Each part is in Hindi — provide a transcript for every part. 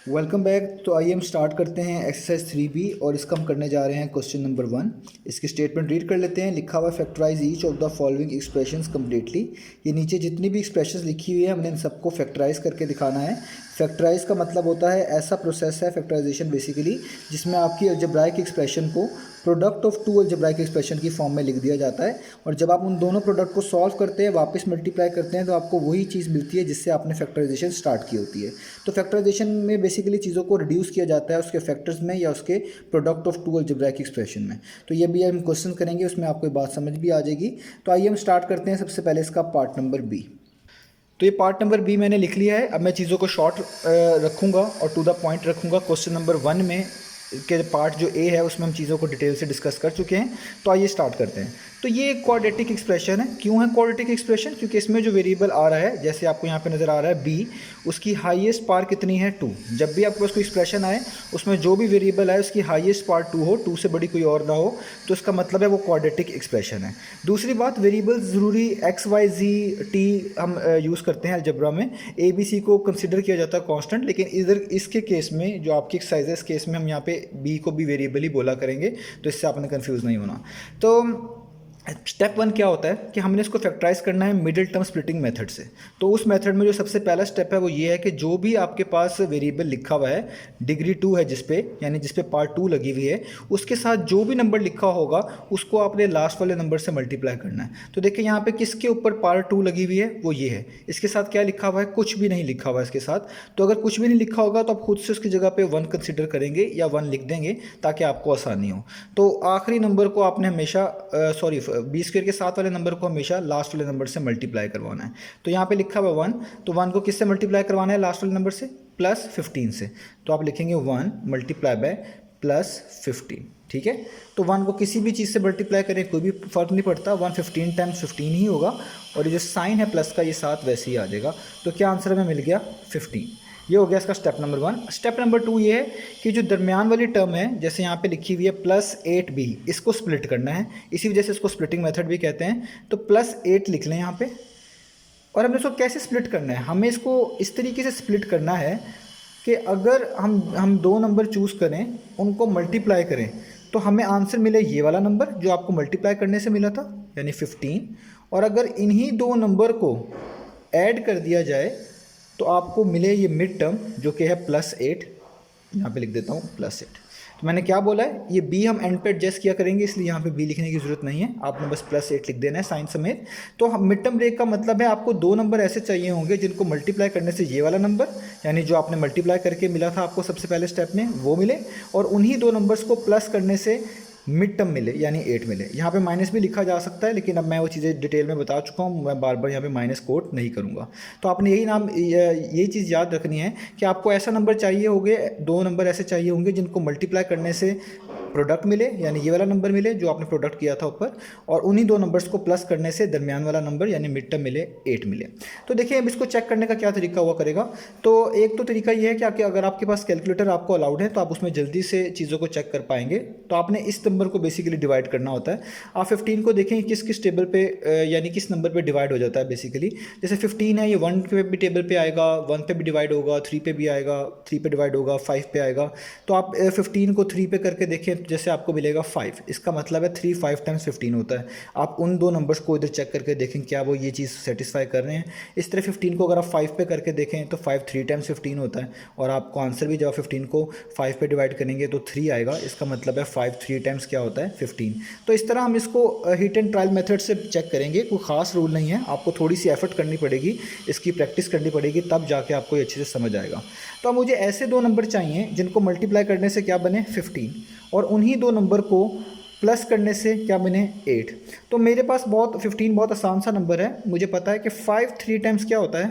Welcome back. तो आइए हम स्टार्ट करते हैं एक्सरसाइज 3B और इसका हम करने जा रहे हैं क्वेश्चन नंबर 1। इसकी स्टेटमेंट रीड कर लेते हैं। लिखा हुआ factorise each of the following expressions completely. ये नीचे जितनी भी एक्सप्रेशंस लिखी हुई है हमने इन सबको फैक्टराइज करके दिखाना है। फैक्टराइज का मतलब होता है ऐसा प्रोसेस है फैक्टराइजेशन बेसिकली जिसमें आपकी अलजेब्राइक एक्सप्रेशन को product of two algebraic expression की फॉर्म में लिख दिया जाता है और जब आप उन दोनों प्रोडक्ट को सॉल्व करते हैं वापस मल्टीप्लाई करते हैं तो आपको वही चीज़ मिलती है जिससे आपने फैक्टराइजेशन स्टार्ट की होती है। तो फैक्टराइजेशन में बेसिकली चीज़ों को रिड्यूस किया जाता है उसके फैक्टर्स में या उसके product of two algebraic expression में। तो ये भी हम क्वेश्चन करेंगे, उसमें आपको बात समझ भी आ जाएगी। तो आइए हम स्टार्ट करते हैं सबसे पहले इसका पार्ट नंबर बी। तो ये पार्ट नंबर बी मैंने लिख लिया है। अब मैं चीज़ों को शॉर्ट रखूँगा और टू द पॉइंट रखूँगा। क्वेश्चन नंबर 1 में के पार्ट जो ए है उसमें हम चीज़ों को डिटेल से डिस्कस कर चुके हैं। तो आइए स्टार्ट करते हैं। तो ये एक क्वाड्रेटिक एक्सप्रेशन है। क्यों है क्वाड्रेटिक एक्सप्रेशन? क्योंकि इसमें जो वेरिएबल आ रहा है, जैसे आपको यहाँ पे नज़र आ रहा है बी, उसकी हाईएस्ट पावर कितनी है 2। जब भी आपके पास कोई एक्सप्रेशन आए उसमें जो भी वेरिएबल है उसकी हाईएस्ट पावर 2 हो, 2 से बड़ी कोई और ना हो, तो इसका मतलब है वो क्वाड्रेटिक एक्सप्रेशन है। दूसरी बात, वेरिएबल ज़रूरी एक्स वाई जी टी हम यूज़ करते हैं अलजेब्रा में। ए बी सी को कंसिडर किया जाता है कांस्टेंट, लेकिन इधर इसके केस में जो आपकी एक्सरसाइज है इस केस में हम यहाँ पे बी को भी वेरिएबल ही बोला करेंगे, तो इससे आपने कंफ्यूज नहीं होना। तो स्टेप 1 क्या होता है कि हमने इसको फैक्टराइज करना है मिडिल टर्म स्प्लिटिंग मेथड से। तो उस मेथड में जो सबसे पहला स्टेप है वो ये है कि जो भी आपके पास वेरिएबल लिखा हुआ है डिग्री 2 है जिस पे, यानी जिस पे पार्ट 2 लगी हुई है, उसके साथ जो भी नंबर लिखा होगा उसको आपने लास्ट वाले नंबर से मल्टीप्लाई करना है। तो देखिए यहाँ पे किसके ऊपर पार्ट 2 लगी हुई है, वो ये है। इसके साथ क्या लिखा हुआ है? कुछ भी नहीं लिखा हुआ है इसके साथ। तो अगर कुछ भी नहीं लिखा होगा तो आप खुद से उसकी जगह पर 1 कंसिडर करेंगे या 1 लिख देंगे ताकि आपको आसानी हो। तो आखिरी नंबर को आपने हमेशा बी स्क्वायर के साथ वाले नंबर को हमेशा लास्ट वाले नंबर से मल्टीप्लाई करवाना है। तो यहाँ पे लिखा हुआ 1, तो 1 को किससे मल्टीप्लाई करवाना है? लास्ट वाले नंबर से, प्लस 15 से। तो आप लिखेंगे 1 मल्टीप्लाई बाय प्लस 15। ठीक है, तो 1 को किसी भी चीज़ से मल्टीप्लाई करें कोई भी फर्क नहीं पड़ता, 1 15 टाइम्स 15 ही होगा और ये जो साइन है प्लस का ये साथ वैसे ही आ जाएगा। तो क्या आंसर हमें मिल गया? 15। ये हो गया इसका स्टेप नंबर 1। स्टेप नंबर 2 ये है कि जो दरमियान वाली टर्म है, जैसे यहाँ पे लिखी हुई है +8b, इसको स्प्लिट करना है। इसी वजह से इसको स्प्लिटिंग मेथड भी कहते हैं। तो +8 लिख लें यहाँ पे। और हमने इसको कैसे स्प्लिट करना है? हमें इसको इस तरीके से स्प्लिट करना है कि अगर हम 2 नंबर चूज़ करें, उनको मल्टीप्लाई करें, तो हमें आंसर मिले ये वाला नंबर जो आपको मल्टीप्लाई करने से मिला था, यानी 15। और अगर इन्हीं 2 नंबर को ऐड कर दिया जाए तो आपको मिले ये मिड टर्म जो कि है +8। यहाँ पे लिख देता हूँ +8। तो मैंने क्या बोला है, ये b हम एंड पे एडजस्ट किया करेंगे, इसलिए यहाँ पे b लिखने की ज़रूरत नहीं है, आपने बस +8 लिख देना है साइन समेत। तो हम मिड टर्म ब्रेक का मतलब है आपको 2 नंबर ऐसे चाहिए होंगे जिनको मल्टीप्लाई करने से ये वाला नंबर, यानी जो आपने मल्टीप्लाई करके मिला था आपको सबसे पहले स्टेप में, वो मिले, और उन्हीं 2 नंबर्स को प्लस करने से मिड टर्म मिले, यानी 8 मिले। यहाँ पे माइनस भी लिखा जा सकता है, लेकिन अब मैं वो चीज़ें डिटेल में बता चुका हूँ, मैं बार बार यहाँ पे माइनस कोट नहीं करूँगा। तो आपने यही चीज़ याद रखनी है कि आपको ऐसा नंबर चाहिए होंगे, 2 नंबर ऐसे चाहिए होंगे जिनको मल्टीप्लाई करने से प्रोडक्ट मिले, यानी ये वाला नंबर मिले जो आपने प्रोडक्ट किया था ऊपर, और उन्हीं 2 नंबर्स को प्लस करने से दरमियान वाला नंबर यानी मिड टर्म मिले 8 मिले। तो देखिए अब इसको चेक करने का क्या तरीका हुआ करेगा। तो एक तो तरीका ये है कि अगर आपके पास कैलकुलेटर आपको अलाउड है तो आप उसमें जल्दी से चीज़ों को चेक कर पाएंगे। तो आपने इस नंबर को बेसिकली डिवाइड करना होता है। आप 15 को देखें किस किस टेबल पे यानी किस नंबर पे डिवाइड हो जाता है बेसिकली। जैसे 15 है, ये 1 पे भी टेबल पे आएगा, 1 पे भी डिवाइड होगा, 3 पे भी आएगा, 3 पे डिवाइड होगा, 5 पे आएगा। तो आप 15 को 3 पे करके देखें, जैसे आपको मिलेगा 5। इसका मतलब है 3 5 टाइम्स 15 होता है। आप उन 2 नंबर्स को इधर चेक करके देखें क्या वो ये चीज़ सेटिस्फाई कर रहे हैं। इस तरह 15 को अगर आप 5 पे करके देखें तो 5 3 टाइम्स 15 होता है, और आपको आंसर भी जब 15 को 5 पे डिवाइड करेंगे तो 3 आएगा। इसका मतलब है 5 3 टाइम्स क्या होता है? 15। तो इस तरह हम इसको हिट एंड ट्रायल मेथड से चेक करेंगे। कोई ख़ास रूल नहीं है, आपको थोड़ी सी एफर्ट करनी पड़ेगी, इसकी प्रैक्टिस करनी पड़ेगी, तब जाके आपको ये अच्छे से समझ आएगा। तो अब मुझे ऐसे 2 नंबर चाहिए जिनको मल्टीप्लाई करने से क्या बने? 15, और उन्हीं 2 नंबर को प्लस करने से क्या बने? 8। तो मेरे पास 15 बहुत आसान सा नंबर है। मुझे पता है कि 5 3 टाइम्स क्या होता है?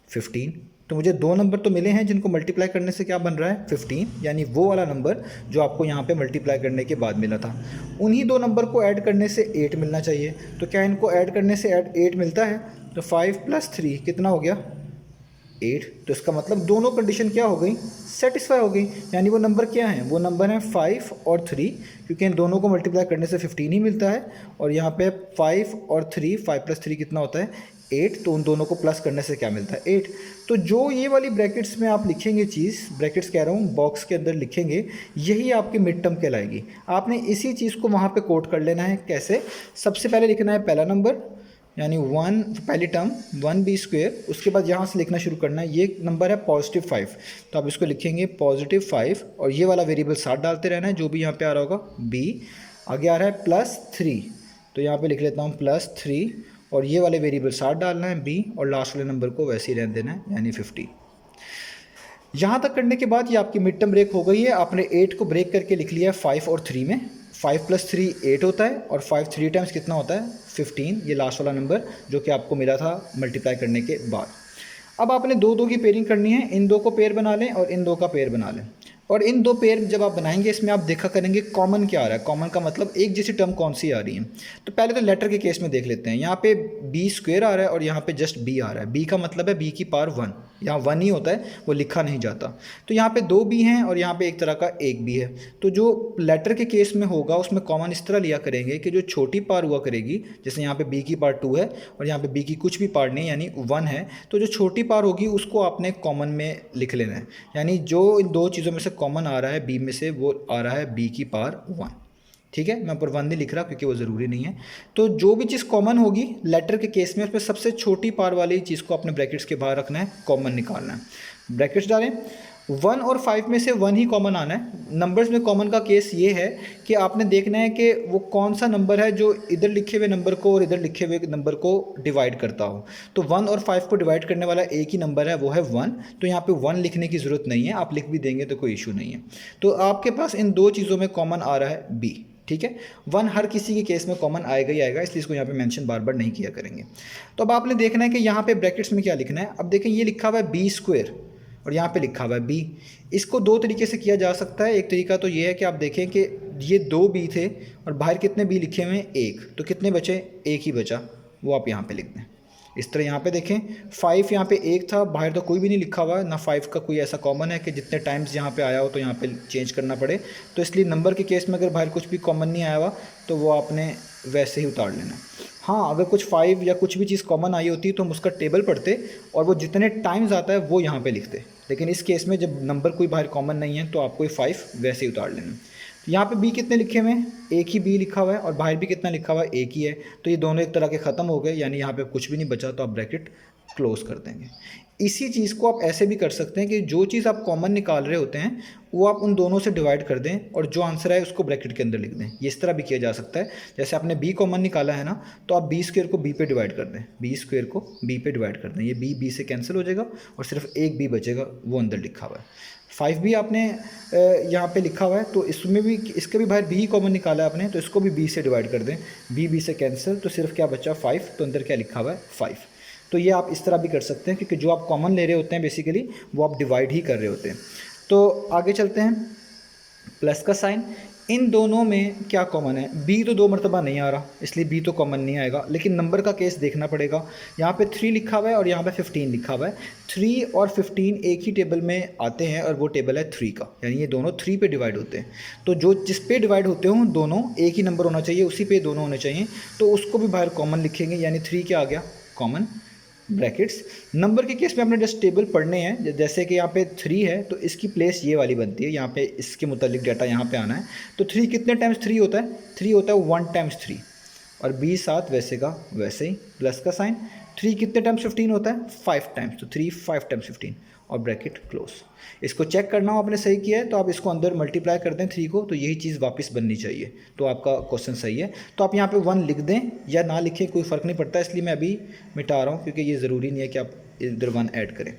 15। तो मुझे 2 नंबर तो मिले हैं जिनको मल्टीप्लाई करने से क्या बन रहा है? 15, यानी वो वाला नंबर जो आपको यहाँ पे मल्टीप्लाई करने के बाद मिला था। उन्हीं 2 नंबर को ऐड करने से 8 मिलना चाहिए। तो क्या इनको ऐड करने से 8 मिलता है? तो 5 + 3 कितना हो गया? 8। तो इसका मतलब दोनों कंडीशन क्या हो गई? सेटिस्फाई हो गई। यानी वो नंबर क्या है? वो नंबर है 5 और 3, क्योंकि इन दोनों को मल्टीप्लाई करने से 15 ही मिलता है। और यहाँ पे 5 और 3, 5 + 3 कितना होता है? 8, तो उन दोनों को प्लस करने से क्या मिलता है 8। तो जो ये वाली ब्रैकेट्स में आप लिखेंगे चीज़, ब्रैकेट्स कह रहा हूँ, बॉक्स के अंदर लिखेंगे, यही आपकी मिड टर्म कहलाएगी। आपने इसी चीज़ को वहाँ पे कोट कर लेना है। कैसे? सबसे पहले लिखना है पहला नंबर यानी 1, पहली टर्म 1b²। उसके बाद यहाँ से लिखना शुरू करना है, ये नंबर है +5, तो आप इसको लिखेंगे +5 और ये वाला वेरिएबल साथ डालते रहना है, जो भी यहाँ पे आ रहा होगा b। आगे आ रहा है +3, तो यहाँ पे लिख लेता हूँ +3 और ये वाले वेरिएबल साथ डालना है b और लास्ट वाले नंबर को वैसे ही रहने देना है यानी 50। यहाँ तक करने के बाद ये आपकी मिड टर्म ब्रेक हो गई है। आपने 8 को ब्रेक करके लिख लिया है 5 और 3 में। 5 + 3 8 होता है और 5 3 टाइम्स कितना होता है 15, ये लास्ट वाला नंबर जो कि आपको मिला था मल्टीप्लाई करने के बाद। अब आपने 2 की पेयरिंग करनी है, इन 2 को पेयर बना लें और इन 2 का पेयर बना लें। और इन 2 पेयर जब आप बनाएंगे इसमें आप देखा करेंगे कॉमन क्या आ रहा है। कॉमन का मतलब एक जैसी टर्म कौन सी आ रही है। तो पहले तो लेटर के केस में देख लेते हैं। यहाँ पे b² आ रहा है और यहाँ पे जस्ट b आ रहा है। b का मतलब है b की पावर 1, यहाँ 1 ही होता है, वो लिखा नहीं जाता। तो यहाँ पे 2 b हैं और यहाँ पे एक तरह का 1 b है। तो जो लेटर के केस में होगा उसमें कॉमन इस तरह लिया करेंगे कि जो छोटी पावर हुआ करेगी, जैसे यहाँ पे b की पावर 2 है और यहाँ पे b की कुछ भी पावर नहीं यानी 1 है, तो जो छोटी पावर होगी उसको आपने कॉमन में लिख लेना है। यानी जो इन 2 चीज़ों में से कॉमन आ रहा है b में से, वो आ रहा है b की पावर 1। ठीक है, मैं ऊपर 1 नहीं लिख रहा क्योंकि वो ज़रूरी नहीं है। तो जो भी चीज़ कॉमन होगी लेटर के केस में, उसमें सबसे छोटी पावर वाली चीज़ को अपने ब्रैकेट्स के बाहर रखना है, कॉमन निकालना है। ब्रैकेट्स डालें, 1 और 5 में से 1 ही कॉमन आना है। नंबर्स में कॉमन का केस ये है कि आपने देखना है कि वो कौन सा नंबर है जो इधर लिखे हुए नंबर को और इधर लिखे हुए नंबर को डिवाइड करता हो। तो 1 और 5 को डिवाइड करने वाला एक ही नंबर है, वो है 1। तो यहाँ पे 1 लिखने की ज़रूरत नहीं है, आप लिख भी देंगे तो कोई इशू नहीं है। तो आपके पास इन 2 चीज़ों में कॉमन आ रहा है b। ठीक है, 1 हर किसी के केस में कॉमन आएगा ही आएगा, इसलिए इसको यहाँ पे मेंशन बार बार नहीं किया करेंगे। तो अब आपने देखना है कि यहाँ पे ब्रैकेट्स में क्या लिखना है। अब देखें ये लिखा हुआ है b² और यहाँ पे लिखा हुआ है b। इसको 2 तरीके से किया जा सकता है। एक तरीका तो ये है कि आप देखें कि ये 2 b थे और बाहर कितने b लिखे हुए हैं 1, तो कितने बचे, 1 ही बचा, वो आप यहाँ पे लिख दें। इस तरह यहाँ पे देखें 5 यहाँ पे 1 था, बाहर तो कोई भी नहीं लिखा हुआ है ना, 5 का कोई ऐसा कॉमन है कि जितने टाइम्स यहाँ पे आया हो तो यहाँ पे चेंज करना पड़े। तो इसलिए नंबर के केस में अगर बाहर कुछ भी कॉमन नहीं आया हुआ तो वो आपने वैसे ही उतार लेना। हाँ, अगर कुछ 5 या कुछ भी चीज़ कॉमन आई होती तो हम उसका टेबल पढ़ते और वो जितने टाइम्स आता है वो यहाँ पे लिखते। लेकिन इस केस में जब नंबर कोई बाहर कॉमन नहीं है तो आपको 5 वैसे ही उतार लेना। तो यहाँ पे b कितने लिखे हुए हैं, एक ही b लिखा हुआ है और बाहर भी कितना लिखा हुआ है, एक ही है। तो ये दोनों एक तरह के ख़त्म हो गए, यानी यहाँ पे कुछ भी नहीं बचा, तो आप ब्रैकेट क्लोज कर देंगे। इसी चीज़ को आप ऐसे भी कर सकते हैं कि जो चीज़ आप कॉमन निकाल रहे होते हैं वो आप उन दोनों से डिवाइड कर दें और जो आंसर है उसको ब्रैकेट के अंदर लिख दें। ये इस तरह भी किया जा सकता है। जैसे आपने b कॉमन निकाला है ना, तो आप b² को b पे डिवाइड कर दें, b² को b पे डिवाइड कर दें, ये b से कैंसिल हो जाएगा और सिर्फ एक b बचेगा, वो अंदर लिखा हुआ है। 5 भी आपने यहाँ पे लिखा हुआ है, तो इसमें भी इसके भी बाहर b ही कॉमन निकाला है आपने, तो इसको भी b से डिवाइड कर दें, b से कैंसिल, तो सिर्फ क्या बचा 5, तो अंदर क्या लिखा हुआ है 5। तो ये आप इस तरह भी कर सकते हैं क्योंकि जो आप कॉमन ले रहे होते हैं बेसिकली वो आप डिवाइड ही कर रहे होते हैं। तो आगे चलते हैं, प्लस का साइन, इन दोनों में क्या कॉमन है, b तो 2 मरतबा नहीं आ रहा इसलिए b तो कॉमन नहीं आएगा, लेकिन नंबर का केस देखना पड़ेगा। यहाँ पे 3 लिखा हुआ है और यहाँ पे 15 लिखा हुआ है। 3 और 15 एक ही टेबल में आते हैं और वो टेबल है 3 का, यानी ये दोनों 3 पे डिवाइड होते हैं। तो जो जिस पे डिवाइड होते हों दोनों एक ही नंबर होना चाहिए, उसी पे दोनों होने चाहिए, तो उसको भी बाहर कॉमन लिखेंगे, यानी 3 क्या आ गया कॉमन। ब्रैकेट्स, नंबर के केस में आपने जस्ट टेबल पढ़ने हैं। जैसे कि यहाँ पे 3 है तो इसकी प्लेस ये वाली बनती है, यहाँ पे इसके मुतालिक डाटा यहाँ पे आना है। तो 3 कितने टाइम्स 3 होता है, 3 होता है 1 टाइम्स 3 और b साथ वैसे का वैसे ही, प्लस का साइन। 3 कितने टाइम्स 15 होता है, 5 टाइम्स, तो 3 5 टाइम्स 15 और ब्रैकेट क्लोज। इसको चेक करना हो आपने सही किया है तो आप इसको अंदर मल्टीप्लाई कर दें 3 को, तो यही चीज़ वापस बननी चाहिए, तो आपका क्वेश्चन सही है। तो आप यहाँ पे 1 लिख दें या ना लिखें कोई फ़र्क नहीं पड़ता, इसलिए मैं अभी मिटा रहा हूँ क्योंकि ये ज़रूरी नहीं है कि आप इधर 1 ऐड करें।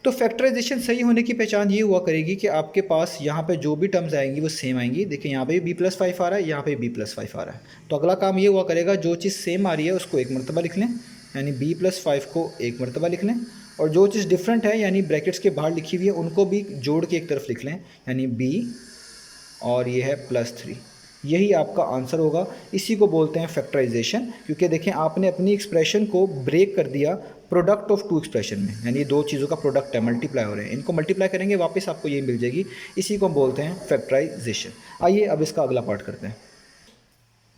तो फैक्टराइजेशन सही होने की पहचान ये हुआ करेगी कि आपके पास यहाँ पे जो भी टर्म्स आएंगी वो सेम आएंगी। देखिए यहाँ पे b + 5 आ रहा है, यहाँ पे b + 5 आ रहा है। तो अगला काम ये हुआ करेगा, जो चीज़ सेम आ रही है उसको एक मरतबा लिख लें, यानी b + 5 को एक मरतबा लिख लें, और जो चीज़ डिफरेंट है यानी ब्रैकेट्स के बाहर लिखी हुई है उनको भी जोड़ के एक तरफ लिख लें, यानी b और ये है +3। यही आपका आंसर होगा। इसी को बोलते हैं फैक्टराइजेशन, क्योंकि देखें आपने अपनी एक्सप्रेशन को ब्रेक कर दिया प्रोडक्ट ऑफ 2 एक्सप्रेशन में, यानी ये 2 चीज़ों का प्रोडक्ट है, मल्टीप्लाई हो रहे हैं, इनको मल्टीप्लाई करेंगे वापस आपको यही मिल जाएगी। इसी को हम बोलते हैं फैक्टराइजेशन। आइए अब इसका अगला पार्ट करते हैं।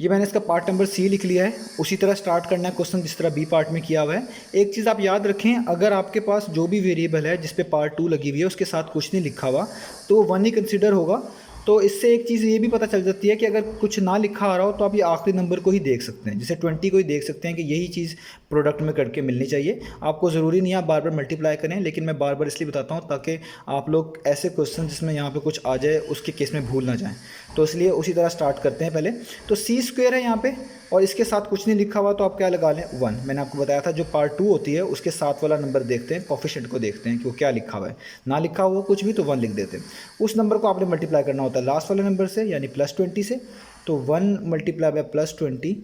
ये मैंने इसका पार्ट नंबर सी लिख लिया है। उसी तरह स्टार्ट करना है क्वेश्चन जिस तरह बी पार्ट में किया हुआ है। एक चीज़ आप याद रखें, अगर आपके पास जो भी वेरिएबल है जिस पे पार्ट 2 लगी हुई है उसके साथ कुछ नहीं लिखा हुआ तो वो 1 ही कंसिडर होगा। तो इससे एक चीज़ ये भी पता चल जाती है कि अगर कुछ ना लिखा आ रहा हो तो आप ये आखिरी नंबर को ही देख सकते हैं, जैसे 20 को ही देख सकते हैं कि यही चीज़ प्रोडक्ट में करके मिलनी चाहिए। आपको ज़रूरी नहीं आप बार बार मल्टीप्लाई करें, लेकिन मैं बार बार इसलिए बताता हूँ ताकि आप लोग ऐसे क्वेश्चन जिसमें यहाँ पे कुछ आ जाए उसके केस में भूल ना जाएं। तो इसलिए उसी तरह स्टार्ट करते हैं पहले। तो सी स्क्वेयर है यहाँ पे और इसके साथ कुछ नहीं लिखा हुआ तो आप क्या लगा लें 1। मैंने आपको बताया था जो पार्ट 2 होती है उसके साथ वाला नंबर देखते हैं, कोफिशिएंट को देखते हैं कि वो क्या लिखा हुआ है। ना लिखा हुआ कुछ भी तो 1 लिख देते हैं। उस नंबर को आपने मल्टीप्लाई करना होता है लास्ट वाले नंबर से यानी +20 से। तो 1 मल्टीप्लाई बाय +20,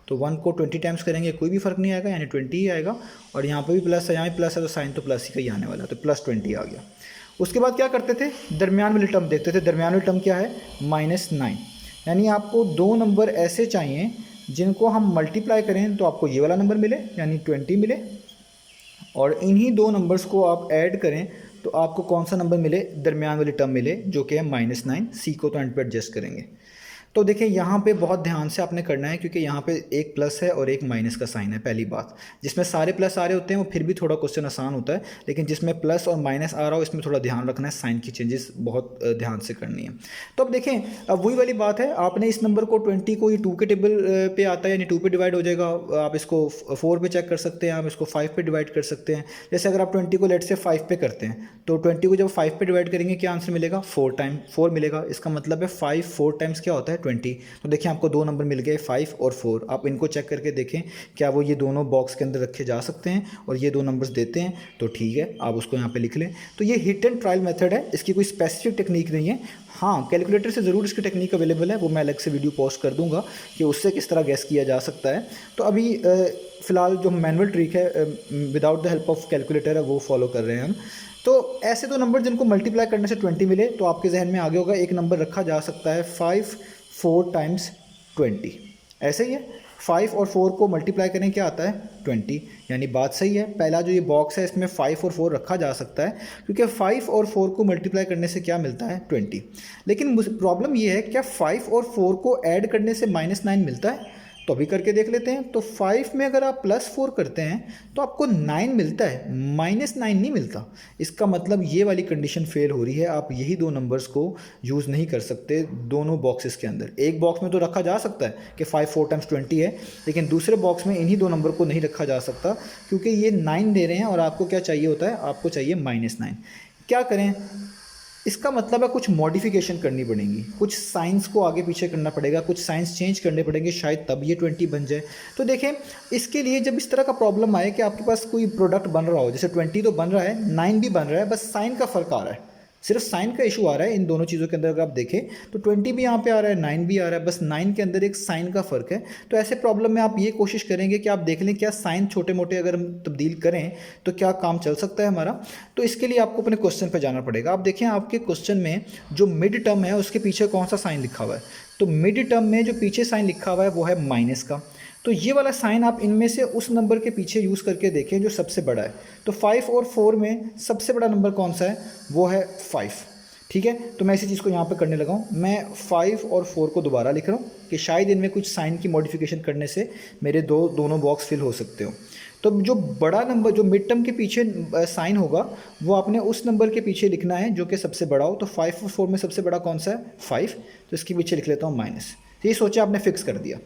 तो 1 को 20 टाइम्स करेंगे कोई भी फ़र्क नहीं आएगा यानी 20 ही आएगा। और यहाँ पे भी प्लस है, यहाँ भी प्लस है तो साइन तो प्लस ही का ही आने वाला है, तो +20 आ गया। उसके बाद क्या करते थे, दरमियान वाली टर्म देखते थे। दरमियान वाली टर्म क्या है, -9। यानी आपको 2 नंबर ऐसे चाहिए जिनको हम मल्टीप्लाई करें तो आपको ये वाला नंबर मिले यानी 20 मिले, और इन्हीं 2 नंबर्स को आप ऐड करें तो आपको कौन सा नंबर मिले, दरमियान वाली टर्म मिले जो कि है -9। सी को तो एंड पे एडजस्ट करेंगे। तो देखिए यहाँ पे बहुत ध्यान से आपने करना है क्योंकि यहाँ पे एक प्लस है और एक माइनस का साइन है। पहली बात, जिसमें सारे प्लस आ रहे होते हैं वो फिर भी थोड़ा क्वेश्चन आसान होता है, लेकिन जिसमें प्लस और माइनस आ रहा हो इसमें थोड़ा ध्यान रखना है, साइन की चेंजेस बहुत ध्यान से करनी है। तो अब देखें, अब वही वाली बात है, आपने इस नंबर को 20 को ये 2 के टेबल पे आता है यानी 2 पे डिवाइड हो जाएगा। आप इसको 4 पे चेक कर सकते हैं, आप इसको 5 पे डिवाइड कर सकते हैं। जैसे अगर आप 20 को लेट से 5 पे करते हैं तो 20 को जब 5 पे डिवाइड करेंगे क्या आंसर मिलेगा, 4 टाइम 4 मिलेगा। इसका मतलब है 5 4 टाइम्स क्या होता है 20। तो देखिए आपको 2 नंबर मिल गए 5 और 4। आप इनको चेक करके देखें क्या वो ये दोनों बॉक्स के अंदर रखे जा सकते हैं और ये 2 नंबर्स देते हैं तो ठीक है, आप उसको यहाँ पे लिख लें। तो ये हिट एंड ट्रायल मेथड है, इसकी कोई स्पेसिफिक टेक्निक नहीं है। हाँ, कैलकुलेटर से ज़रूर इसकी टेक्निक अवेलेबल है, वो मैं अलग से वीडियो पोस्ट कर दूंगा कि उससे किस तरह गैस किया जा सकता है। तो अभी फ़िलहाल जो मैनुअल ट्रिक है without the help of calculator है वो फॉलो कर रहे हैं हम। तो ऐसे 2 नंबर जिनको मल्टीप्लाई करने से 20 मिले तो आपके जहन में आगे होगा एक नंबर रखा जा सकता है 5 4 टाइम्स 20। ऐसे ही है, 5 और 4 को मल्टीप्लाई करें क्या आता है 20, यानी बात सही है। पहला जो ये बॉक्स है इसमें 5 और 4 रखा जा सकता है क्योंकि 5 और 4 को मल्टीप्लाई करने से क्या मिलता है 20। लेकिन प्रॉब्लम ये है क्या 5 और 4 को ऐड करने से -9 मिलता है, तो अभी करके देख लेते हैं। तो 5 में अगर आप +4 करते हैं तो आपको 9 मिलता है, -9 नहीं मिलता। इसका मतलब ये वाली कंडीशन फेल हो रही है, आप यही 2 नंबर्स को यूज़ नहीं कर सकते दोनों बॉक्सेस के अंदर। एक बॉक्स में तो रखा जा सकता है कि 5 4 टाइम्स 20 है, लेकिन दूसरे बॉक्स में इन्हीं 2 नंबर को नहीं रखा जा सकता क्योंकि ये 9 दे रहे हैं और आपको क्या चाहिए होता है, आपको चाहिए -9। क्या करें, इसका मतलब है कुछ मॉडिफिकेशन करनी पड़ेगी, कुछ साइंस को आगे पीछे करना पड़ेगा, कुछ साइंस चेंज करने पड़ेंगे, शायद तब ये 20 बन जाए। तो देखें, इसके लिए जब इस तरह का प्रॉब्लम आए कि आपके पास कोई प्रोडक्ट बन रहा हो, जैसे 20 तो बन रहा है, 9 भी बन रहा है, बस साइन का फ़र्क आ रहा है, सिर्फ साइन का इशू आ रहा है इन दोनों चीज़ों के अंदर। अगर आप देखें तो 20 भी यहाँ पे आ रहा है, 9 भी आ रहा है, बस 9 के अंदर एक साइन का फ़र्क है। तो ऐसे प्रॉब्लम में आप ये कोशिश करेंगे कि आप देख लें क्या साइन छोटे मोटे अगर हम तब्दील करें तो क्या काम चल सकता है हमारा। तो इसके लिए आपको अपने क्वेश्चन पर जाना पड़ेगा। आप देखें आपके क्वेश्चन में जो मिड टर्म है उसके पीछे कौन सा साइन लिखा हुआ है, तो मिड टर्म में जो पीछे साइन लिखा हुआ है वो है माइनस का। तो ये वाला साइन आप इनमें से उस नंबर के पीछे यूज़ करके देखें जो सबसे बड़ा है। तो 5 और 4 में सबसे बड़ा नंबर कौन सा है, वो है 5। ठीक है, तो मैं इसी चीज़ को यहाँ पे करने लगा हूँ। मैं 5 और 4 को दोबारा लिख रहा हूँ कि शायद इनमें कुछ साइन की मॉडिफिकेशन करने से मेरे दोनों बॉक्स फिल हो सकते हो। तो जो बड़ा नंबर जो मिड टर्म के पीछे साइन होगा वो आपने उस नंबर के पीछे लिखना है जो कि सबसे बड़ा हो। तो 5 और 4 में सबसे बड़ा कौन सा है, 5, तो इसके पीछे लिख लेता हूँ माइनस। तो ये सोचा आपने फिक्स कर दिया।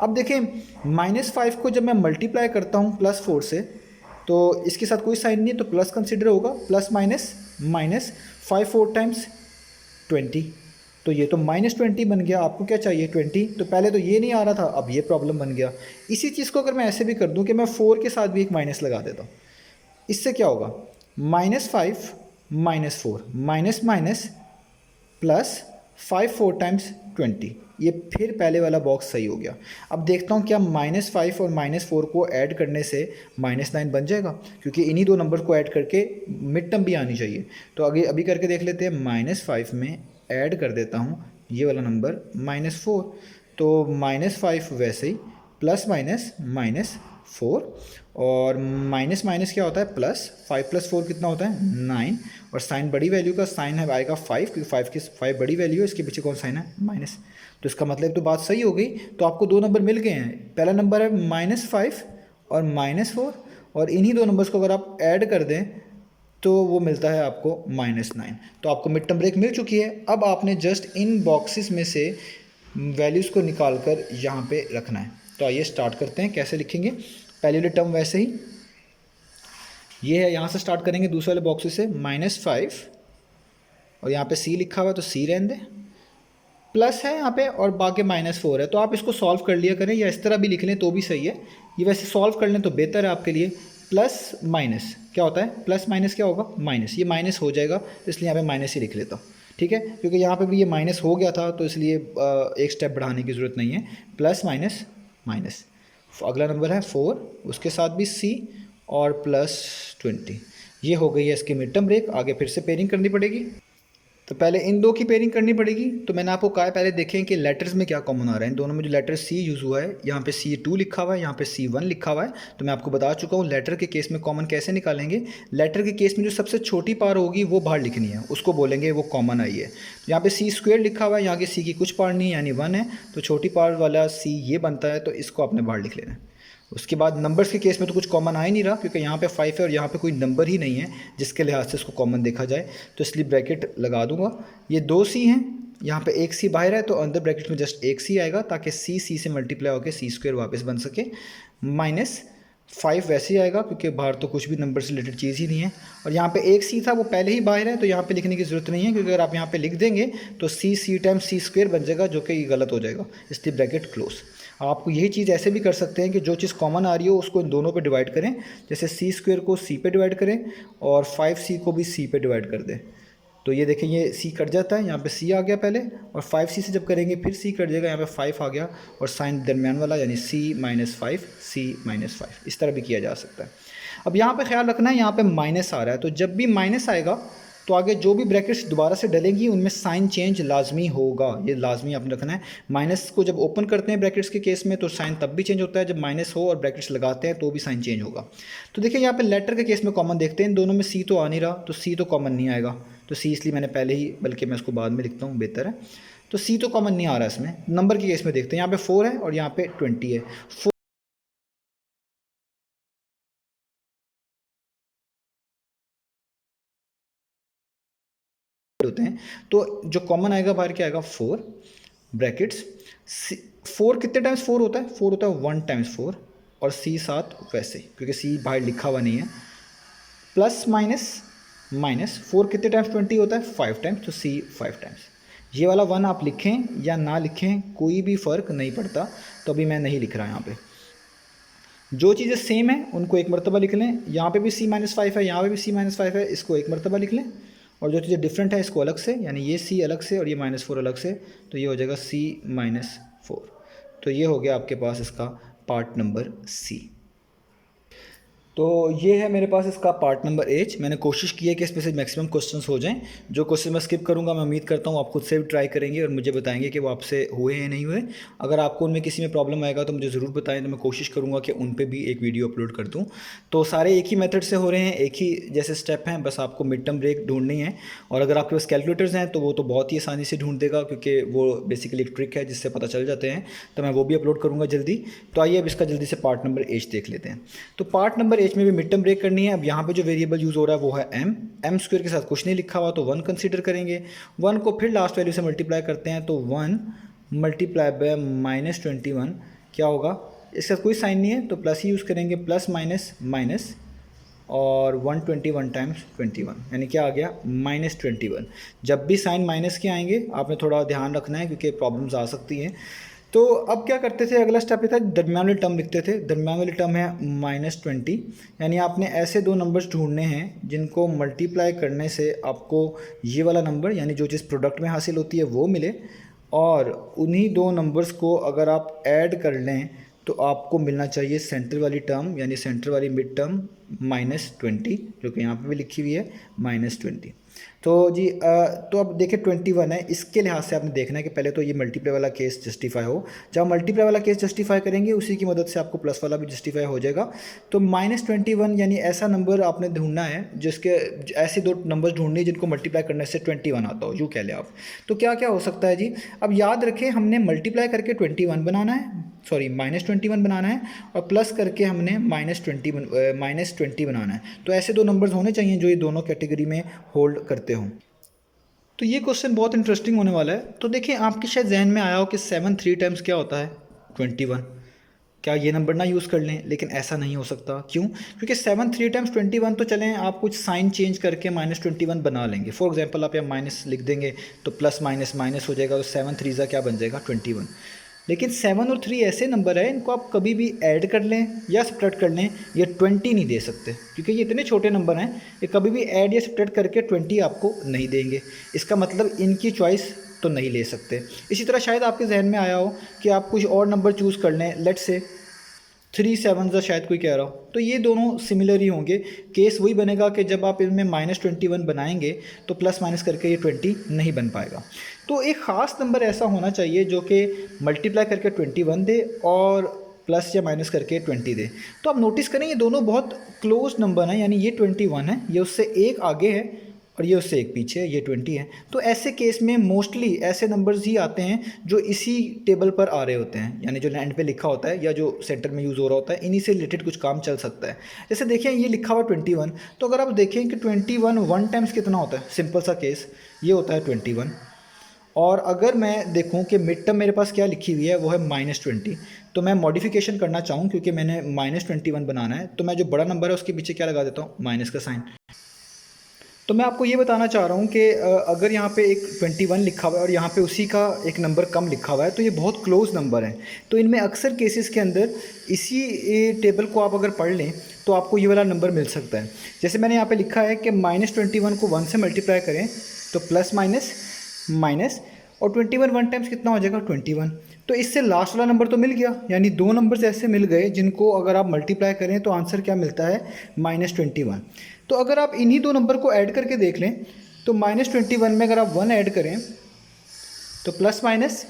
अब देखें -5 को जब मैं मल्टीप्लाई करता हूँ +4 से तो इसके साथ कोई साइन नहीं है तो प्लस कंसिडर होगा, प्लस माइनस माइनस 5 4 टाइम्स 20, तो ये तो -20 बन गया। आपको क्या चाहिए 20, तो पहले तो ये नहीं आ रहा था, अब ये प्रॉब्लम बन गया। इसी चीज़ को अगर मैं ऐसे भी कर दूं कि मैं 4 के साथ भी एक माइनस लगा देता हूँ, इससे क्या होगा, -5 -4 माइनस माइनस प्लस 5 4 टाइम्स 20, ये फिर पहले वाला बॉक्स सही हो गया। अब देखता हूँ क्या -5 और -4 को ऐड करने से -9 बन जाएगा, क्योंकि इन्हीं 2 नंबर को ऐड करके मिड टर्म भी आनी चाहिए। तो आगे अभी करके देख लेते हैं। -5 में ऐड कर देता हूँ ये वाला नंबर -4, तो -5 वैसे ही प्लस माइनस 4, और माइनस माइनस क्या होता है प्लस, 5 + 4 कितना होता है 9, और साइन बड़ी वैल्यू का साइन है आएगा 5, क्योंकि 5 बड़ी वैल्यू है, इसके पीछे कौन साइन है माइनस। तो इसका मतलब तो बात सही हो गई। तो आपको दो नंबर मिल गए हैं, पहला नंबर है -5 और -4, और इन्हीं दो नंबर्स को अगर आप ऐड कर दें तो वो मिलता है आपको -9। तो आपको मिड टर्म ब्रेक मिल चुकी है। अब आपने जस्ट इन बॉक्सेस में से वैल्यूज़ को निकाल कर यहाँ पे रखना है। तो आइए स्टार्ट करते हैं, कैसे लिखेंगे। पहले वाली टर्म वैसे ही ये है, यहाँ से स्टार्ट करेंगे दूसरे वाले बॉक्सेस से, -5 और यहाँ पे C लिखा हुआ है तो C रहने दें, प्लस है यहाँ पे और बाकी -4 है। तो आप इसको सॉल्व कर लिया करें या इस तरह भी लिख लें तो भी सही है, ये वैसे सॉल्व कर लें तो बेहतर है आपके लिए। प्लस माइनस क्या होता है, प्लस माइनस क्या होगा माइनस, ये माइनस हो जाएगा तो इसलिए यहाँ पे माइनस ही लिख लेता हूँ, ठीक है, क्योंकि यहाँ पे भी ये माइनस हो गया था तो इसलिए एक स्टेप बढ़ाने की ज़रूरत नहीं है। प्लस माइनस माइनस, अगला नंबर है 4, उसके साथ भी C और +20। ये हो गई है इसकी मिड टर्म ब्रेक। आगे फिर से पेयरिंग करनी पड़ेगी, तो पहले इन दो की पेयरिंग करनी पड़ेगी। तो मैंने आपको कहा है पहले देखें कि लेटर्स में क्या कॉमन आ रहा है। इन दोनों में जो लेटर C यूज़ हुआ है, यहाँ पे C2 लिखा हुआ है, यहाँ पे C1 लिखा हुआ है। तो मैं आपको बता चुका हूँ लेटर के केस में कॉमन कैसे निकालेंगे। लेटर के केस में जो सबसे छोटी पार होगी वो बाहर लिखनी है, उसको बोलेंगे वो कॉमन आई है। यहाँ पे C² लिखा हुआ है, यहाँ की C की कुछ पार नहीं है यानी 1 है, तो छोटी पार वाला C ये बनता है, तो इसको आपने बाहर लिख लेना है। उसके बाद नंबर्स के केस में तो कुछ कॉमन आ ही नहीं रहा, क्योंकि यहाँ पे 5 है और यहाँ पे कोई नंबर ही नहीं है जिसके लिहाज से इसको कॉमन देखा जाए, तो इसलिए ब्रैकेट लगा दूंगा। ये 2 C हैं, यहाँ पे एक C बाहर है तो अंदर ब्रैकेट में जस्ट एक C आएगा, ताकि C से मल्टीप्लाई होकर C² वापस बन सके। -5 वैसे ही आएगा क्योंकि बाहर तो कुछ भी नंबर से रिलेटेड चीज़ ही नहीं है, और यहाँ पे एक C था वो पहले ही बाहर है तो यहाँ पे लिखने की ज़रूरत नहीं है, क्योंकि अगर आप यहाँ पे लिख देंगे तो C टाइम्स C² बन जाएगा, जो कि गलत हो जाएगा, इसलिए ब्रैकेट क्लोज। आप यही चीज़ ऐसे भी कर सकते हैं कि जो चीज़ कॉमन आ रही हो उसको इन दोनों पे डिवाइड करें, जैसे C² को C पे डिवाइड करें और 5C को भी C पे डिवाइड कर दें। तो ये देखें ये C कट जाता है, यहाँ पे C आ गया पहले, और 5C से जब करेंगे फिर C कट जाएगा, यहाँ पे 5 आ गया और साइन दरमियान वाला यानी C-5, C-5, इस तरह भी किया जा सकता है। अब यहाँ पे ख्याल रखना है, यहाँ पे माइनस आ रहा है, तो जब भी माइनस आएगा तो आगे जो भी ब्रैकेट्स दोबारा से डलेंगी उनमें साइन चेंज लाजमी होगा, ये लाजमी आपने रखना है। माइनस को जब ओपन करते हैं ब्रैकेट्स के केस में तो साइन तब भी चेंज होता है जब माइनस हो, और ब्रैकेट्स लगाते हैं तो भी साइन चेंज होगा। तो देखिए यहाँ पे लेटर के केस में कॉमन देखते हैं, इन दोनों में C तो आ नहीं रहा, तो C तो कॉमन नहीं आएगा, तो C इसलिए मैंने पहले ही, बल्कि मैं इसको बाद में लिखता हूँ बेहतर है। तो C तो कॉमन नहीं आ रहा इसमें। नंबर के केस में देखते हैं, यहाँ पे 4 है और यहाँ पे 20 है, होते हैं, तो जो कॉमन आएगा बाहर क्या आएगा 4 ब्रैकेट्स। 4 कितने टाइम्स 4 होता है, 4 होता है 1 टाइम्स 4, और C साथ वैसे क्योंकि C बाहर लिखा हुआ नहीं है, प्लस माइनस माइनस 4 कितने टाइम्स 20 होता है 5 टाइम्स, तो C 5 टाइम्स। ये वाला 1 आप लिखें या ना लिखें कोई भी फ़र्क नहीं पड़ता, तो अभी मैं नहीं लिख रहा यहाँ पे। जो चीज़ें सेम है उनको एक मरतबा लिख लें, यहाँ पे भी C-5 है, यहाँ पे भी C-5 है, इसको एक मरतबा लिख लें, और जो चीज़ें डिफरेंट है इसको अलग से, यानी ये C अलग से और ये -4 अलग से, तो ये हो जाएगा C-4। तो ये हो गया आपके पास इसका पार्ट नंबर C। तो ये है मेरे पास इसका पार्ट नंबर H। मैंने कोशिश की है कि इसमें से मैक्सिमम क्वेश्चंस हो जाएं। जो क्वेश्चन मैं स्किप करूंगा मैं उम्मीद करता हूँ आप खुद से भी ट्राई करेंगे और मुझे बताएंगे कि वो आपसे हुए हैं नहीं हुए। अगर आपको उनमें किसी में प्रॉब्लम आएगा तो मुझे ज़रूर बताएं, तो मैं कोशिश करूँगा कि उन पर भी एक वीडियो अपलोड कर दूँ। तो सारे एक ही मेथड से हो रहे हैं, एक ही जैसे स्टेप हैं, बस आपको मिड टर्म ब्रेक ढूंढनी है। और अगर आपके पास कैलकुलेटर्स हैं तो वो तो बहुत ही आसानी से ढूंढ देगा, क्योंकि वो बेसिकली एक ट्रिक है जिससे पता चल जाते हैं, तो मैं वो भी अपलोड करूँगा जल्दी। तो आइए अब इसका जल्दी से पार्ट नंबर H देख लेते हैं। तो पार्ट नंबर H में भी मिड टर्म ब्रेक करनी है। अब यहाँ पे जो वेरिएबल यूज़ हो रहा है वो है m² के साथ कुछ नहीं लिखा हुआ तो 1 कंसीडर करेंगे। 1 को फिर लास्ट वैल्यू से मल्टीप्लाई करते हैं, तो 1 मल्टीप्लाई बाय -21 क्या होगा, इसके साथ कोई साइन नहीं है तो प्लस ही यूज़ करेंगे, प्लस माइनस माइनस, और 121 टाइम्स 21 यानी क्या आ गया -21। जब भी साइन माइनस के आएंगे आपने थोड़ा ध्यान रखना है क्योंकि प्रॉब्लम्स आ सकती हैं। तो अब क्या करते थे, अगला स्टेप ये था दरमियान वाली टर्म लिखते थे। दरमियान वाली टर्म है -20, यानी आपने ऐसे दो नंबर्स ढूंढने हैं जिनको मल्टीप्लाई करने से आपको ये वाला नंबर यानी जो चीज़ प्रोडक्ट में हासिल होती है वो मिले, और उन्हीं दो नंबर्स को अगर आप ऐड कर लें तो आपको मिलना चाहिए सेंटर वाली टर्म यानी सेंटर वाली मिड टर्म -20, जो कि यहाँ पे भी लिखी हुई है -20। तो जी तो अब देखिए 21 है, इसके लिहाज से आपने देखना है कि पहले तो ये मल्टीप्लाई वाला केस जस्टिफाई हो। जब मल्टीप्लाई वाला केस जस्टिफाई करेंगे उसी की मदद से आपको प्लस वाला भी जस्टिफाई हो जाएगा। तो -21 यानी ऐसा नंबर आपने ढूंढना है जिसके ऐसे दो नंबर ढूंढने जिनको मल्टीप्लाई करने से 21 आता हो, यूँ कह लें आप। तो क्या क्या हो सकता है जी, अब याद रखें हमने मल्टीप्लाई करके 21 बनाना है, सॉरी -21 बनाना है, और प्लस करके हमने -20 बनाना है। तो ऐसे दो नंबर्स होने चाहिए जो ये दोनों कैटेगरी में होल्ड करते हों। तो ये क्वेश्चन बहुत इंटरेस्टिंग होने वाला है। तो देखिए आपके शायद जहन में आया हो कि 7 3 टाइम्स क्या होता है 21, क्या ये नंबर ना यूज़ कर लें, लेकिन ऐसा नहीं हो सकता। क्यों? क्योंकि 7 3 टाइम्स 21, तो चलें आप कुछ साइन चेंज करके -21 बना लेंगे। फॉर एग्जांपल आप यहाँ माइनस लिख देंगे तो प्लस माइनस माइनस हो जाएगा, तो 7 3 क्या बन जाएगा 21। लेकिन 7 और 3 ऐसे नंबर है, इनको आप कभी भी ऐड कर लें या सब्ट्रैक्ट कर लें, ये 20 नहीं दे सकते, क्योंकि ये इतने छोटे नंबर हैं, ये कभी भी ऐड या सब्ट्रैक्ट करके 20 आपको नहीं देंगे। इसका मतलब इनकी चॉइस तो नहीं ले सकते। इसी तरह शायद आपके जहन में आया हो कि आप कुछ और नंबर चूज़ कर लें, लेट्स से 3 7 शायद कोई कह रहा हो, तो ये दोनों सिमिलर ही होंगे। केस वही बनेगा कि जब आप इनमें -21 बनाएंगे तो प्लस माइनस करके ये 20 नहीं बन पाएगा। तो एक ख़ास नंबर ऐसा होना चाहिए जो कि मल्टीप्लाई करके 21 दे और प्लस या माइनस करके 20 दे। तो आप नोटिस करें ये दोनों बहुत क्लोज नंबर हैं, यानी ये 21 है, ये उससे एक आगे है और ये उससे एक पीछे है, ये 20 है। तो ऐसे केस में मोस्टली ऐसे नंबर्स ही आते हैं जो इसी टेबल पर आ रहे होते हैं, यानी जो लैंड पे लिखा होता है या जो सेंटर में यूज़ हो रहा होता है, इन्हीं से रिलेटेड कुछ काम चल सकता है। जैसे देखें ये लिखा हुआ 21, तो अगर आप देखें कि 21 1 टाइम्स कितना होता है, सिंपल सा केस ये होता है 21। और अगर मैं देखूं कि मिड टर्म मेरे पास क्या लिखी हुई है वो है -20, तो मैं मॉडिफिकेशन करना चाहूँ क्योंकि मैंने -21 बनाना है, तो मैं जो बड़ा नंबर है उसके पीछे क्या लगा देता हूँ, माइनस का साइन। तो मैं आपको ये बताना चाह रहा हूँ कि अगर यहाँ पे एक 21 लिखा हुआ है और यहाँ पे उसी का एक नंबर कम लिखा हुआ है, तो ये बहुत क्लोज नंबर है। तो इनमें अक्सर केसेस के अंदर इसी टेबल को आप अगर पढ़ लें तो आपको ये वाला नंबर मिल सकता है। जैसे मैंने यहाँ पे लिखा है कि -21 को 1 से मल्टीप्लाई करें तो प्लस माइनस माइनस, और 21 1 टाइम्स कितना हो जाएगा 21। तो इससे लास्ट वाला नंबर तो मिल गया, यानी दो नंबर्स ऐसे मिल गए जिनको अगर आप मल्टीप्लाई करें तो आंसर क्या मिलता है -21। तो अगर आप इन्हीं दो नंबर को ऐड करके देख लें तो -21 में अगर आप 1 ऐड करें तो प्लस माइनस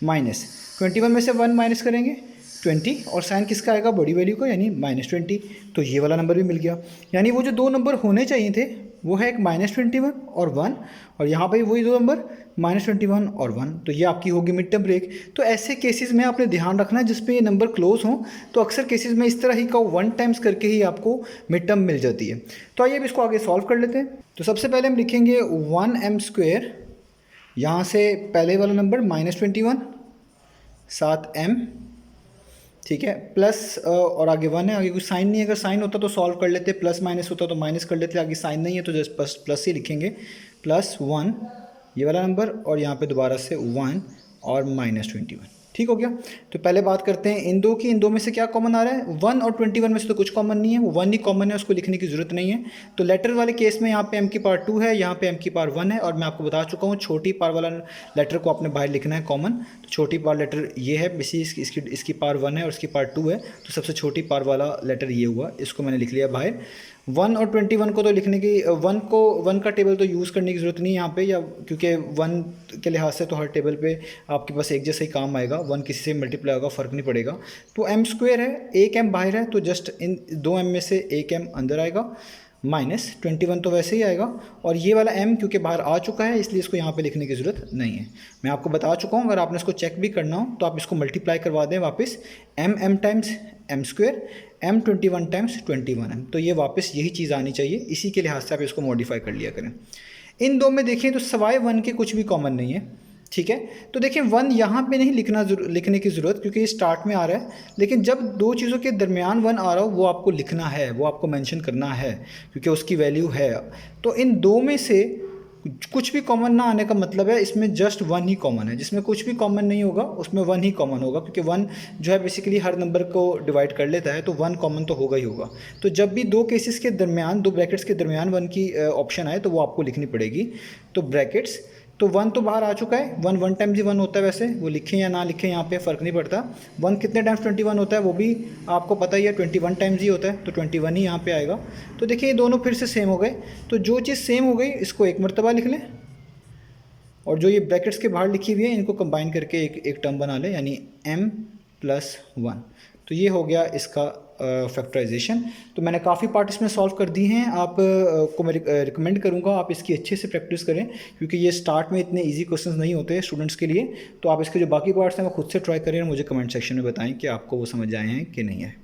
माइनस, 21 में से 1 माइनस करेंगे 20, और साइन किसका आएगा, बड़ी वैल्यू को, यानी -20। तो ये वाला नंबर भी मिल गया। यानी वो जो दो नंबर होने चाहिए थे वो है एक -21 और 1, और यहाँ पे वही दो नंबर -21 और 1। तो ये आपकी होगी मिड टर्म ब्रेक। तो ऐसे केसेस में आपने ध्यान रखना है जिसपे ये नंबर क्लोज हों, तो अक्सर केसेस में इस तरह ही का 1 टाइम्स करके ही आपको मिड टर्म मिल जाती है। तो आइए अब इसको आगे सॉल्व कर लेते हैं। तो सबसे पहले हम लिखेंगे 1m², यहाँ से पहले वाला नंबर -21 साथ m, ठीक है, प्लस और आगे 1 है, आगे कोई साइन नहीं है, अगर साइन होता तो सॉल्व कर लेते, प्लस माइनस होता तो माइनस कर लेते, आगे साइन नहीं है तो जस्ट प्लस ही लिखेंगे, +1 ये वाला नंबर, और यहाँ पे दोबारा से 1 और -21। ठीक हो गया। तो पहले बात करते हैं इन दो की। इन दो में से क्या कॉमन आ रहा है, 1 और 21 में से तो कुछ कॉमन नहीं है, वो 1 ही कॉमन है, उसको लिखने की ज़रूरत नहीं है। तो लेटर वाले केस में यहाँ पे m की पावर 2 है, यहाँ पे m की पावर 1 है, और मैं आपको बता चुका हूँ छोटी पावर वाला लेटर को आपने बाहर लिखना है कॉमन। तो छोटी पावर लेटर ये है, इसकी पावर 1 है और इसकी पावर 2 है, तो सबसे छोटी पावर वाला लेटर ये हुआ, इसको मैंने लिख लिया बाहर। 1 और 21 को तो लिखने की 1 का टेबल तो यूज़ करने की ज़रूरत नहीं है यहाँ पे, या क्योंकि 1 के लिहाज से तो हर टेबल पे आपके पास एक जैसा ही काम आएगा, 1 किसी से मल्टीप्लाई होगा, फ़र्क नहीं पड़ेगा। तो m² है, एक m बाहर है, तो जस्ट इन 2m में से एक m अंदर आएगा, -21 तो वैसे ही आएगा, और ये वाला m क्योंकि बाहर आ चुका है इसलिए इसको यहाँ पे लिखने की ज़रूरत नहीं है। मैं आपको बता चुका हूँ, अगर आपने इसको चेक भी करना हो तो आप इसको मल्टीप्लाई करवा दें वापस, m times m², m 21 times 21m, तो ये वापस यही चीज़ आनी चाहिए। इसी के लिहाज से आप इसको मॉडिफाई कर लिया करें। इन दो में देखें तो सवाए 1 के कुछ भी कॉमन नहीं है, ठीक है। तो देखें 1 यहाँ पे नहीं लिखने की ज़रूरत, क्योंकि ये स्टार्ट में आ रहा है, लेकिन जब दो चीज़ों के दरमियान 1 आ रहा हो वो आपको लिखना है, वो आपको मेंशन करना है, क्योंकि उसकी वैल्यू है। तो इन दो में से कुछ भी कॉमन ना आने का मतलब है इसमें जस्ट 1 ही कॉमन है, जिसमें कुछ भी कॉमन नहीं होगा उसमें 1 ही कॉमन होगा, क्योंकि 1 जो है बेसिकली हर नंबर को डिवाइड कर लेता है, तो 1 कॉमन तो होगा ही होगा। तो जब भी दो केसेस के दरमियान, दो ब्रैकेट्स के दरमियान 1 की ऑप्शन आए तो वो आपको लिखनी पड़ेगी। तो ब्रैकेट्स, तो 1 तो बाहर आ चुका है, 1 टाइम्स ही 1 होता है, वैसे वो लिखें या ना लिखें यहाँ पे फ़र्क नहीं पड़ता। 1 कितने टाइम्स 21 होता है वो भी आपको पता ही है, 21 टाइम्स ही होता है, तो 21 ही यहाँ पे आएगा। तो देखिए ये दोनों फिर से सेम हो गए। तो जो चीज़ सेम हो गई इसको एक मरतबा लिख लें, और जो ये ब्रैकेट्स के बाहर लिखी हुई है इनको कंबाइन करके एक टर्म बना लें, यानी m+1। तो ये हो गया इसका फैक्टराइजेशन। तो मैंने काफ़ी पार्ट इसमें सॉल्व कर दी हैं। आप को मैं रिकमेंड करूँगा आप इसकी अच्छे से प्रैक्टिस करें, क्योंकि ये स्टार्ट में इतने इजी क्वेश्चंस नहीं होते स्टूडेंट्स के लिए। तो आप इसके जो बाकी पार्ट्स हैं वो खुद से ट्राई करें और मुझे कमेंट सेक्शन में बताएं कि आपको वो समझ आए हैं कि नहीं है।